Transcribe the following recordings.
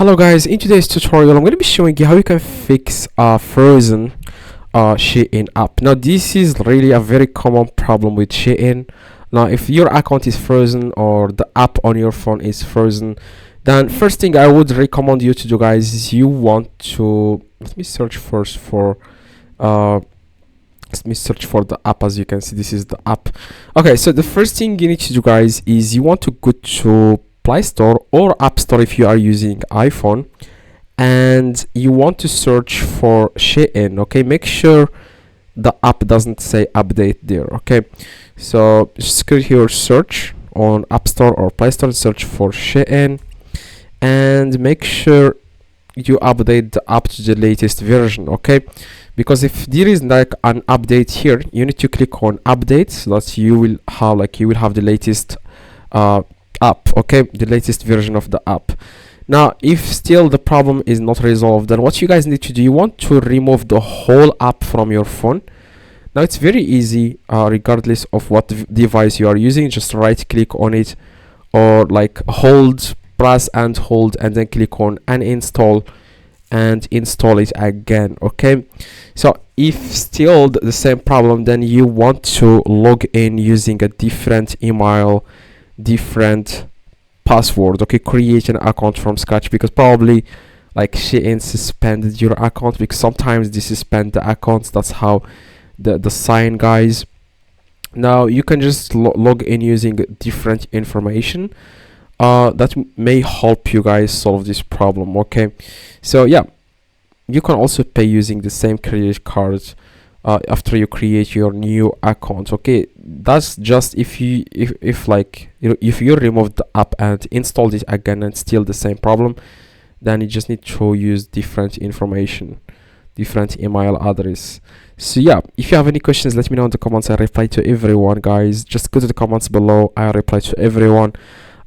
Hello guys, in today's tutorial I'm going to be showing you how you can fix a frozen Shein app. Now this is really a very common problem with Shein. Now if your account is frozen or the app on your phone is frozen, then first thing I would recommend you to do, guys, is you want to let me search first for the app. As you can see, this is the app. Okay, so the first thing you need to do, guys, is you want to go to Play Store or App Store if you are using iPhone, and you want to search for Shein. Okay, make sure the app doesn't say update there. Okay, so just click here, search on App Store or Play Store, search for Shein, and make sure you update the app to the latest version. Okay, because if there is like an update here, you need to click on update so that you will have the latest app, okay, the latest version of the app. Now if still the problem is not resolved, then what you guys need to do, you want to remove the whole app from your phone. Now it's very easy, regardless of what device you are using. Just right click on it, or like press and hold, and then click on uninstall and install it again. Okay, so if still the same problem, then you want to log in using a different email, different password. Okay, create an account from scratch, because probably like Shein suspended your account, because sometimes they suspend the accounts. That's how the sign, guys. Now you can just log in using different information. That may help you guys solve this problem. Okay, so yeah, you can also pay using the same credit card after you create your new account. Okay, that's just if you remove the app and installed it again and still the same problem, then you just need to use different information, different email address. So yeah, if you have any questions, let me know in the comments. I reply to everyone, guys. Just go to the comments below, I reply to everyone.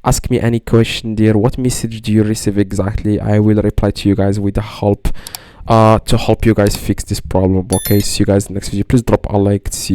Ask me any question there. What message do you receive exactly? I will reply to you guys with the help to help you guys fix this problem. Okay, see you guys in the next video. Please drop a like. See you.